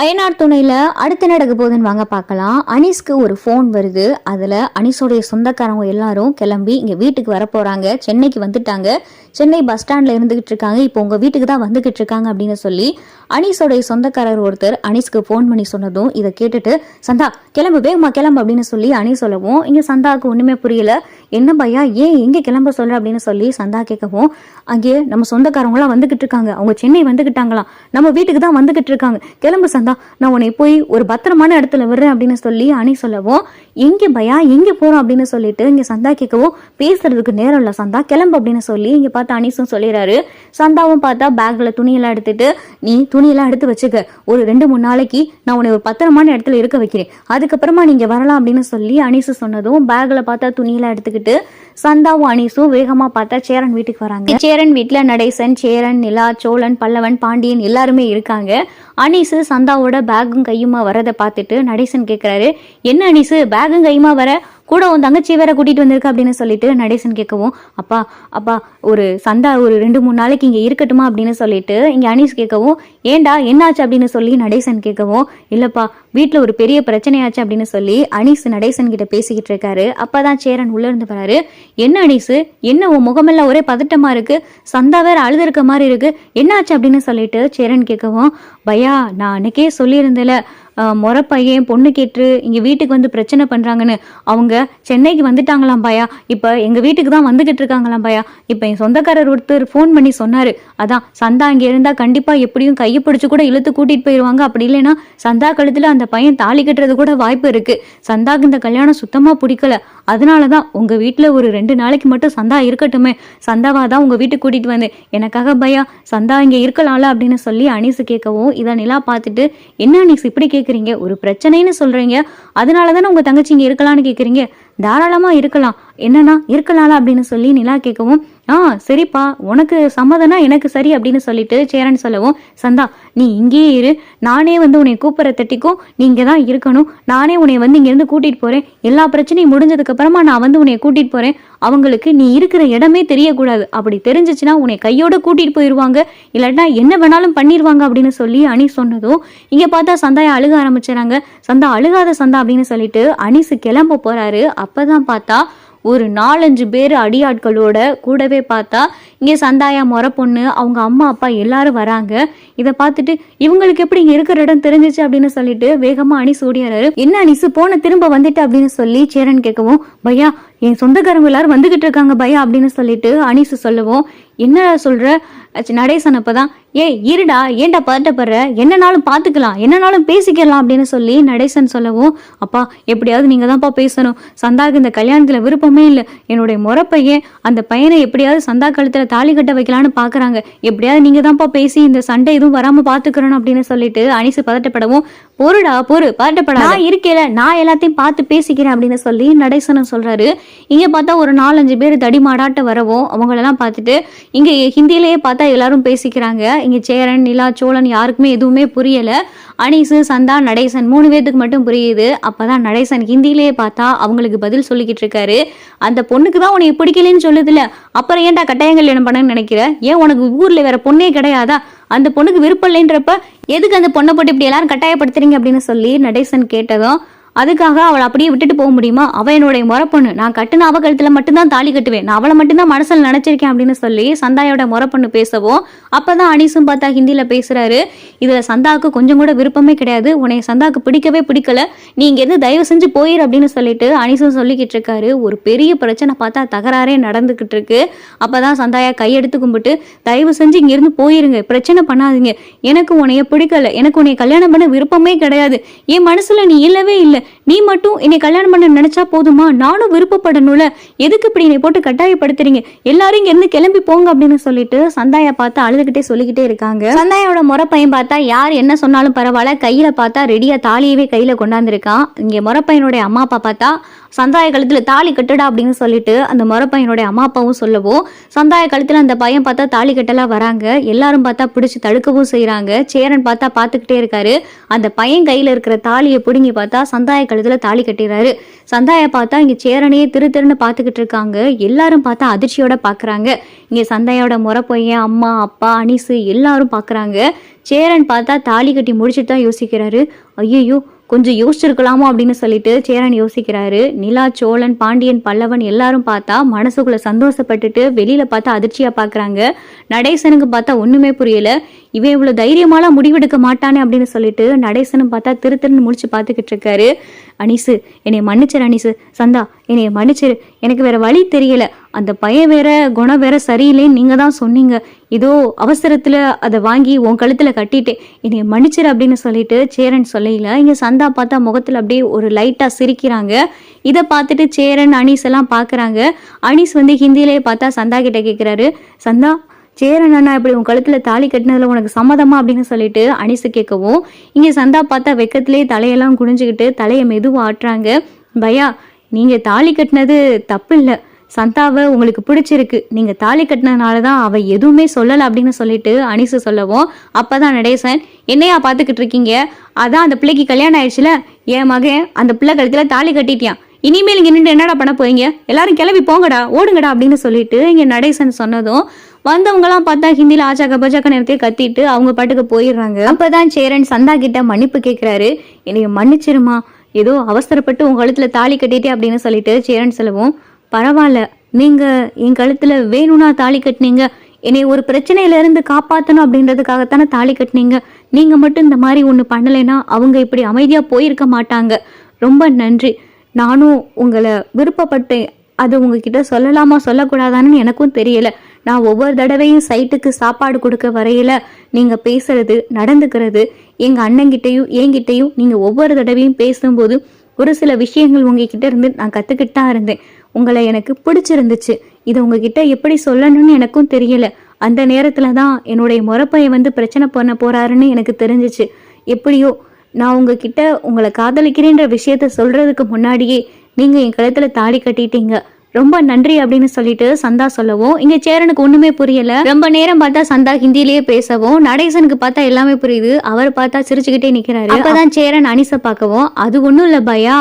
அயனார் துணையில் அடுத்து நடக்க போகுதுன்னு வாங்க பார்க்கலாம். அனீஸ்க்கு ஒரு ஃபோன் வருது. அதில் அனீஸோடைய சொந்தக்காரங்க எல்லாரும் கிளம்பி இங்கே வீட்டுக்கு வர போகிறாங்க. சென்னைக்கு வந்துட்டாங்க. சென்னை பஸ் ஸ்டாண்டில் இருந்துகிட்டு இருக்காங்க. இப்போ உங்கள் வீட்டுக்கு தான் வந்துகிட்டு இருக்காங்க அப்படின்னு சொல்லி அனீஸோடைய சொந்தக்காரர் ஒருத்தர் அனீஸ்க்கு ஃபோன் பண்ணி சொன்னதும் இதை கேட்டுட்டு, சந்தா கிளம்பு, வேகமா கிளம்பு அப்படின்னு சொல்லி அனீஸ் சொல்லவும் இங்கே சந்தாவுக்கு ஒன்றுமே புரியல. என்ன பையா, ஏன் எங்கே கிளம்ப சொல்ற அப்படின்னு சொல்லி சந்தா கேட்கவும், அங்கே நம்ம சொந்தக்காரங்களாம் வந்துகிட்டு இருக்காங்க, அவங்க சென்னை வந்துகிட்டாங்களாம், நம்ம வீட்டுக்கு தான் வந்துகிட்டு இருக்காங்க, கிளம்பு சந்தா, நான் உன்னை போய் ஒரு பத்திரமான இடத்துல விடுறேன் அப்படின்னு சொல்லி அனீஸ் சொல்லவும், எங்கே பையா எங்கே போறோம் அப்படின்னு சொல்லிட்டு இங்கே சந்தா கேட்கவும், பேசுறதுக்கு நேரம் இல்லை சந்தா, கிளம்பு அப்படின்னு சொல்லி இங்கே பார்த்தா அனீஸும் சொல்லிடுறாரு. சந்தாவும் பார்த்தா பேக்ல துணியெல்லாம் எடுத்துட்டு, நீ துணியெல்லாம் எடுத்து வச்சுக்க, ஒரு 2-3 நாளைக்கு நான் உன்னை ஒரு பத்திரமான இடத்துல இருக்க வைக்கிறேன், அதுக்கப்புறமா நீங்க வரலாம் அப்படின்னு சொல்லி அனீஸ் சொன்னதும் பேக்ல பார்த்தா துணியெல்லாம் எடுத்துக்கிட்டு சந்தாவும் அனீஸும் வேகமா பார்த்தா சேரன் வீட்டுக்கு வராங்க. சேரன் வீட்டுல நடேசன், சேரன், நிலா, சோழன், பல்லவன், பாண்டியன் எல்லாருமே இருக்காங்க. அனீஸ் சந்தாவோட பேக்கும் கையுமா வரதை பார்த்துட்டு நடேசன் கேட்கிறாரு, என்ன அனீஸ் பேக்கும் கையுமா வர, கூட உன் தங்கச்சி வேற கூட்டிட்டு வந்திருக்கு அப்படின்னு சொல்லிட்டு நடேசன் கேட்கவும், அப்பா ஒரு சந்தா ஒரு 2-3 நாளைக்கு இங்க இருக்கட்டுமா அப்படின்னு சொல்லிட்டு இங்க அனீஸ் கேட்கவும், ஏண்டா என்னாச்சு அப்படின்னு சொல்லி நடேசன் கேட்கவும், இல்லப்பா வீட்டுல ஒரு பெரிய பிரச்சனையாச்சு அப்படின்னு சொல்லி அனீஸ் நடேசன் கிட்ட பேசிக்கிட்டு இருக்காரு. அப்பதான் சேரன் உள்ள இருந்து வராரு. என்ன அனீஸ், என்ன உன் முகமெல்லாம் ஒரே பதட்டமா இருக்கு, சந்தா வேற அழுது இருக்க மாதிரி இருக்கு, என்னாச்சு அப்படின்னு சொல்லிட்டு சேரன் கேட்கவும், பையா நான் அன்னைக்கே சொல்லியிருந்தேல, முறை பையன் பொண்ணு கேட்டு இங்க வீட்டுக்கு வந்து பிரச்சனை பண்றாங்கன்னு, அவங்க சென்னைக்கு வந்துட்டாங்களாம் பையா, இப்ப எங்க வீட்டுக்கு தான் வந்துகிட்டு இருக்காங்களாம் பையா, இப்ப என் சொந்தக்காரர் ஒருத்தர் ஃபோன் பண்ணி சொன்னாரு, அதான் சந்தா இங்க இருந்தா கண்டிப்பா எப்படியும் கையை பிடிச்சு கூட இழுத்து கூட்டிட்டு போயிருவாங்க, அப்படி இல்லைன்னா சந்தா கழுத்துல அந்த பையன் தாலி கட்டுறது கூட வாய்ப்பு இருக்கு, சந்தாக்கு இந்த கல்யாணம் சுத்தமா பிடிக்கல, அதனாலதான் உங்க வீட்டுல ஒரு 2 நாளைக்கு மட்டும் சந்தா இருக்கட்டுமே, சந்தாவா தான் உங்க வீட்டுக்கு கூட்டிட்டு வந்தேன், எனக்காக பையா சந்தா இங்க இருக்கலாம்ல அப்படின்னு சொல்லி அனீஸ் கேட்கவும், இதை நிலா பார்த்துட்டு, என்ன அனீஸ் இப்படி கேட்குறீங்க, ஒரு பிரச்சனைன்னு சொல்றீங்க, அதனால தானே உங்க தங்கச்சி இங்க இருக்கலாம்னு கேட்குறீங்க, தாராளமா இருக்கலாம், என்னன்னா இருக்கலாம்ல அப்படின்னு சொல்லி நிலா கேட்கவும், சரிப்பா உனக்கு சம்மதனா எனக்கு சரி அப்படின்னு சொல்லிட்டு சேரன் சொல்லவும், சந்தா நீ இங்கேயே இரு, நானே வந்து உன்னை கூப்பிட்ற தட்டிக்கும் நீ இங்கே தான் இருக்கணும், நானே உன்னை வந்து இங்கேருந்து கூட்டிட்டு போறேன், எல்லா பிரச்சனையும் முடிஞ்சதுக்கு அப்புறமா நான் வந்து உன்னை கூட்டிட்டு போறேன், அவங்களுக்கு நீ இருக்கிற இடமே தெரியக்கூடாது, அப்படி தெரிஞ்சிச்சுன்னா உன்னை கையோட கூட்டிட்டு போயிடுவாங்க, இல்லாட்டா என்ன வேணாலும் பண்ணிடுவாங்க அப்படின்னு சொல்லி அனீஸ் சொன்னதும் இங்க பார்த்தா சந்தாயை அழுக ஆரம்பிச்சுறாங்க. சந்தா அழுகாத சந்தா அப்படின்னு சொல்லிட்டு அனீஸ் கிளம்ப போறாரு. அப்பதான் பார்த்தா ஒரு 4-5 பேர் அடியாட்களோட கூடவே பார்த்தா இங்கே சந்தாயா முறை பொண்ணு அவங்க அம்மா அப்பா எல்லாரும் வராங்க. இதை பார்த்துட்டு இவங்களுக்கு எப்படி இங்கே இருக்கிற இடம் தெரிஞ்சிச்சு அப்படின்னு சொல்லிட்டு வேகமா அனீஸ் ஓடியாரு. என்ன அனீஸ் போன திரும்ப வந்துட்டு அப்படின்னு சொல்லி சேரன் கேட்கவும், பையா என் சொந்தக்காரங்க எல்லாரும் வந்துகிட்டு இருக்காங்க பையா அப்படின்னு சொல்லிட்டு அனீஸ் சொல்லவும், என்ன சொல்ற நடேசன் அப்பதான், இருடா ஏன்டா பதட்டப்படுற, என்னனாலும் பாத்துக்கலாம், என்னனாலும் பேசிக்கலாம் அப்படின்னு சொல்லி நடேசன் சொல்லவும், அப்பா எப்படியாவது நீங்க தான்ப்பா பேசணும், சந்தாக்கு இந்த கல்யாணத்துல விருப்பமே இல்லை, என்னுடைய முறை பையன் அந்த பையனை எப்படியாவது சந்தா கழுத்துல தாலி கட்ட வைக்கலான்னு பாக்குறாங்க, எப்படியாவது நீங்க தான்ப்பா பேசி இந்த சண்டை எதுவும் வராம பாத்துக்கிறோம் அப்படின்னு சொல்லிட்டு அனீஸ் பதட்டப்படவும், பொறுடா பொறு பதட்டப்பட, நான் இருக்கேல, நான் எல்லாத்தையும் பார்த்து பேசிக்கிறேன் அப்படின்னு சொல்லி நடேசன் சொல்றாரு. இங்க பார்த்தா ஒரு 4-5 பேர் தடிமாடாட்ட வரவும் அவங்களெல்லாம் பார்த்துட்டு இங்க ஹிந்தியிலேயே பார்த்தா எல்லாரும் பேசிக்கிறாங்க. இங்க சேரன், நிலா, சோழன் யாருக்குமே எதுவுமே புரியல. அனீஸ், சந்தா, நடேசன் 3 பேருக்கு மட்டும் புரியுது. அப்பதான் நடேசன் ஹிந்தியிலேயே பார்த்தா அவங்களுக்கு பதில் சொல்லிக்கிட்டு இருக்காரு. அந்த பொண்ணுக்கு தான் உனக்கு பிடிக்கலன்னு சொல்லுதுல, அப்புறம் ஏன்டா கட்டாயம் கல்யாணம் பண்ணன்னு நினைக்கிற, ஏன் உனக்கு ஊர்ல வேற பொண்ணே கிடையாதா, அந்த பொண்ணுக்கு விருப்பம் இல்லைன்றப்ப எதுக்கு அந்த பொண்ணை போட்டு இப்படி எல்லாரும் கட்டாயப்படுத்துறீங்க அப்படின்னு சொல்லி நடேசன் கேட்டதும், அதுக்காக அவளை அப்படியே விட்டுட்டு போக முடியுமா, அவ என்னுடைய முறை பொண்ணு, நான் கட்டுன அவ கழுத்துல மட்டும்தான் தாலி கட்டுவேன், நான் அவளை மட்டும்தான் மனசில் நினைச்சிருக்கேன் அப்படின்னு சொல்லி சந்தாயோட முறை பொண்ணு பேசவும், அப்பதான் அனீஸும் பார்த்தா ஹிந்தியில பேசுறாரு. இதுல சந்தாவுக்கு கொஞ்சம் கூட விருப்பமே கிடையாது, உன்னை சந்தாவுக்கு பிடிக்கவே பிடிக்கல, நீ இங்க இருந்து தயவு செஞ்சு போயிரு அப்படின்னு சொல்லிட்டு அனீஸும் சொல்லிக்கிட்டு இருக்காரு. ஒரு பெரிய பிரச்சனை பார்த்தா தகராறே நடந்துகிட்டு இருக்கு. அப்பதான் சந்தாயா கையெடுத்து கும்பிட்டு, தயவு செஞ்சு இங்க இருந்து போயிருங்க, பிரச்சனை பண்ணாதீங்க, எனக்கு உன்னைய பிடிக்கல, எனக்கு உன்னை கல்யாணம் பண்ண விருப்பமே கிடையாது, என் மனசுல நீ இல்லவே இல்லை, நீ மட்டும் என்னை கல்யாணம் பண்ண நினைச்சா போதுமா, நானும் விருப்பப்படணும்ல, எதுக்கு இப்படி என்னை போட்டு கட்டாயப்படுத்துறீங்க, எல்லாரும் இங்க இருந்து கிளம்பி போங்க அப்படின்னு சொல்லிட்டு சந்தாயா பார்த்தா அழுதுகிட்டே சொல்லிக்கிட்டே இருக்காங்க. சந்தாயோட முறை பையன் பார்த்தா யார் என்ன சொன்னாலும் பரவாயில்ல, கையில பார்த்தா ரெடியா தாலியவே கையில கொண்டாந்துருக்கான். இங்க முறை பையனுடைய அம்மா அப்பா பார்த்தா சந்தாய கழுத்துல தாலி கட்டுடா அப்படின்னு சொல்லிட்டு அந்த முறை பையனுடைய அம்மா அப்பாவும் சொல்லவும், சந்தாய கழுத்துல அந்த பையன் பார்த்தா தாலி கட்டலாம் வராங்க. எல்லாரும் பார்த்தா பிடிச்சு தடுக்கவும் செய்யறாங்க. சேரன் பார்த்தா பார்த்துக்கிட்டே இருக்காரு. அந்த பையன் கையில இருக்கிற தாலியை பிடுங்கி பார்த்தா சந்தாய கழுத்துல தாலி கட்டிடுறாரு. சந்தாயை பார்த்தா இங்க சேரனையே திருன்னு பாத்துக்கிட்டு இருக்காங்க. எல்லாரும் பார்த்தா அதிர்ச்சியோட பாக்குறாங்க. இங்க சந்தாயோட முறை பையன், அம்மா, அப்பா, அனீஸ் எல்லாரும் பாக்குறாங்க. சேரன் பார்த்தா தாலி கட்டி முடிச்சுட்டு தான் யோசிக்கிறாரு. ஐயோ, கொஞ்சம் யோசிச்சிருக்கலாமோ அப்படின்னு சொல்லிட்டு சேரன் யோசிக்கிறாரு. நிலா, சோழன், பாண்டியன், பல்லவன் எல்லாரும் பார்த்தா மனசுக்குள்ள சந்தோஷப்பட்டுட்டு வெளியில பார்த்தா அதிர்ச்சியா பாக்குறாங்க. நடேசனுக்கு பார்த்தா ஒண்ணுமே புரியல. இவன் இவ்வளவு தைரியமாலாம் முடிவெடுக்க மாட்டானே அப்படின்னு சொல்லிட்டு நடேசனும் பார்த்தா திருன்னு முடிச்சு பார்த்துக்கிட்டு இருக்காரு. அனீஸு, என்னைய மன்னிச்சிரு. அனீஸு, சந்தா, என்னைய மன்னிச்சிரு. எனக்கு வேற வழி தெரியல. அந்த பையன் வேற குணம் வேற சரியில்லைன்னு நீங்க தான் சொன்னீங்க. இதோ அவசரத்துல அதை வாங்கி உன் கழுத்துல கட்டிட்டேன். என்னைய மன்னிச்சிரு அப்படின்னு சொல்லிட்டு சேரன் சொல்லையில இங்க சந்தா பார்த்தா முகத்துல அப்படியே ஒரு லைட்டா சிரிக்கிறாங்க. இதை பார்த்துட்டு சேரன், அனீஸ் எல்லாம் பாக்குறாங்க. அனீஸ் ஹிந்தியிலேயே பார்த்தா சந்தா கிட்ட கேட்கிறாரு. சந்தா, சேரன் அண்ணா இப்படி உன் கழுத்துல தாலி கட்டினதுல உனக்கு சம்மதமா அப்படின்னு சொல்லிட்டு அனீஸ் கேட்கவும் இங்க சந்தா பார்த்தா வெக்கத்திலேயே தலையெல்லாம் குனிஞ்சுக்கிட்டு தலையை மெதுவா ஆட்டுறாங்க. பையா, நீங்க தாலி கட்டினது தப்பு இல்லை. சந்தாவை உங்களுக்கு பிடிச்சிருக்கு. நீங்க தாலி கட்டினதுனாலதான் அவ எதுவுமே சொல்லல அப்படின்னு சொல்லிட்டு அனீஸ் சொல்லவும் அப்பதான் நடேசன், என்னையா பாத்துக்கிட்டு இருக்கீங்க? அதான் அந்த பிள்ளைக்கு கல்யாணம் ஆயிடுச்சுல, என் மகன் அந்த பிள்ளை கழுத்துல தாலி கட்டிட்டியான். இனிமேல் இங்க நின்று என்னடா பண்ண போறீங்க? எல்லாரும் கிளம்பி போங்கடா, ஓடுங்கடா அப்படின்னு சொல்லிட்டு இங்க நடேசன் சொன்னதும் வந்தவங்க எல்லாம் பார்த்தா ஹிந்தியில ஆச்சாக்க பச்சாக்க நேரத்தையே கத்திட்டு அவங்க பாட்டுக்கு போயிடுறாங்க. அப்பதான் சேரன் சந்தா கிட்ட மன்னிப்பு கேட்கிறாரு. என்னைய மன்னிச்சிருமா, ஏதோ அவசரப்பட்டு உங்க கழுத்துல தாலி கட்டிட்டே அப்படின்னு சொல்லிட்டு சேரன் சொல்லவும், பரவாயில்ல, நீங்க என் கழுத்துல வேணும்னா தாலி கட்டினீங்க. என்னை ஒரு பிரச்சனையில இருந்து காப்பாற்றணும் அப்படின்றதுக்காகத்தானே தாலி கட்டினீங்க. நீங்க மட்டும் இந்த மாதிரி ஒண்ணு பண்ணலைன்னா அவங்க இப்படி அமைதியா போயிருக்க மாட்டாங்க. ரொம்ப நன்றி. நானும் உங்களை விருப்பப்பட்டேன். அது உங்ககிட்ட சொல்லலாமா சொல்லக்கூடாதான்னு எனக்கும் தெரியல. நான் ஒவ்வொரு தடவையும் சைட்டுக்கு சாப்பாடு கொடுக்க வரையில நீங்க பேசுறது, நடந்துக்கிறது, எங்க அண்ணங்கிட்டையும் என்கிட்டையும் நீங்க ஒவ்வொரு தடவையும் பேசும்போது ஒரு சில விஷயங்கள் உங்ககிட்ட இருந்து நான் கத்துக்கிட்டு தான் இருந்தேன். உங்களை எனக்கு பிடிச்சிருந்துச்சு. இதை உங்ககிட்ட எப்படி சொல்லணும்னு எனக்கும் தெரியல. அந்த நேரத்துல தான் என்னுடைய முறப்பைய பிரச்சனை பண்ண போறாருன்னு எனக்கு தெரிஞ்சிச்சு. எப்படியோ நான் உங்ககிட்ட உங்களை காதலிக்கிறேன்ற விஷயத்த சொல்றதுக்கு முன்னாடியே நீங்க என் கழுத்துல தாலி கட்டிட்டீங்க. ரொம்ப நன்றி அப்படின்னு சொல்லிட்டு சந்தா சொல்லவும் இங்க சேரனுக்கு ஒண்ணுமே புரியல. ரொம்ப நேரம் பார்த்தா சந்தா ஹிந்திலேயே பேசவும் நடேசனுக்கு பார்த்தா எல்லாமே புரியுது. அவர் பார்த்தா சிரிச்சுக்கிட்டே நிக்கிறாரு. அப்பதான் சேரன் அனீஸை பார்க்கவும், அது ஒண்ணும் இல்ல பையா,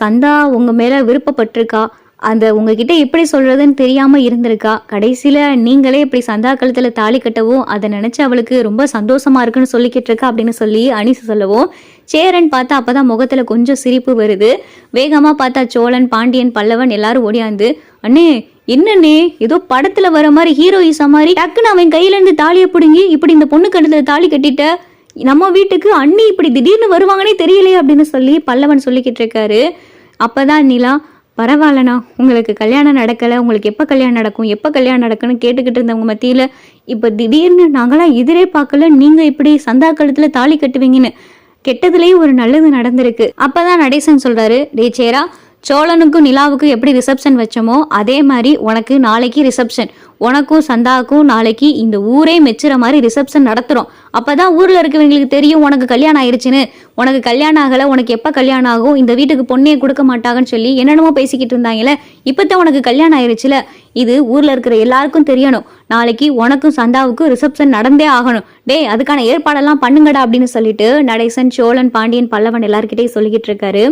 சந்தா உங்க மேல விருப்பப்பட்டிருக்கா. அந்த உங்ககிட்ட எப்படி சொல்றதுன்னு தெரியாம இருந்திருக்கா. கடைசியில நீங்களே இப்படி சந்தா கழுத்துல தாலி கட்டவும் அதை நினைச்சு அவளுக்கு ரொம்ப சந்தோஷமா இருக்குன்னு சொல்லிக்கிட்டு இருக்கா அப்படின்னு சொல்லி அனீஸ் சொல்லவும் சேரன் பார்த்தா அப்பதான் முகத்துல கொஞ்சம் சிரிப்பு வருது. வேகமா பார்த்தா சோழன், பாண்டியன், பல்லவன் எல்லாரும் ஓடியாந்து, அண்ணே என்னன்னே ஏதோ படத்துல வர மாதிரி ஹீரோயிசா மாதிரி டக்குன்னு அவன் கையில இருந்து தாலியை பிடுங்கி இப்படி இந்த பொண்ணு கழுத்துல தாலி கட்டிட்ட, நம்ம வீட்டுக்கு அண்ணி இப்படி திடீர்னு வருவாங்கன்னே தெரியலையே அப்படின்னு சொல்லி பல்லவன் சொல்லிக்கிட்டு இருக்காரு. அப்பதான் நிலா, பரவாயில்லண்ணா, உங்களுக்கு கல்யாணம் நடக்கலை, உங்களுக்கு எப்போ கல்யாணம் நடக்கும் எப்போ கல்யாணம் நடக்குன்னு கேட்டுக்கிட்டு இருந்தவங்க மத்தியில் இப்போ திடீர்னு நாங்களாம் எதிரே பார்க்கல நீங்கள் இப்படி சந்தா கழுத்தில் தாலி கட்டுவீங்கன்னு. கெட்டதுலேயே ஒரு நல்லது நடந்திருக்கு. அப்போதான் நடேசன் சொல்கிறாரு, டே சேரா, சோழனுக்கும் நிலாவுக்கும் எப்படி ரிசப்ஷன் வச்சோமோ அதே மாதிரி உனக்கு நாளைக்கு ரிசப்ஷன். உனக்கும் சந்தாவுக்கும் நாளைக்கு இந்த ஊரே மெச்சுற மாதிரி ரிசப்ஷன் நடத்துறோம். அப்பதான் ஊர்ல இருக்கவங்களுக்கு தெரியும் உனக்கு கல்யாணம் ஆயிடுச்சுன்னு. உனக்கு கல்யாணம் ஆகல, உனக்கு எப்ப கல்யாணம் ஆகும், இந்த வீட்டுக்கு பொண்ணையே கொடுக்க மாட்டாங்கன்னு சொல்லி என்னென்னமோ பேசிக்கிட்டு இருந்தாங்கல்ல, இப்பதான் உனக்கு கல்யாணம் ஆயிடுச்சுல, இது ஊர்ல இருக்கிற எல்லாருக்கும் தெரியணும். நாளைக்கு உனக்கும் சந்தாவுக்கும் ரிசப்ஷன் நடந்தே ஆகணும். டே, அதுக்கான ஏற்பாடெல்லாம் பண்ணுங்கடா அப்படின்னு சொல்லிட்டு நடேசன், சோழன், பாண்டியன், பல்லவன் எல்லார்கிட்டையும் சொல்லிக்கிட்டு இருக்காரு.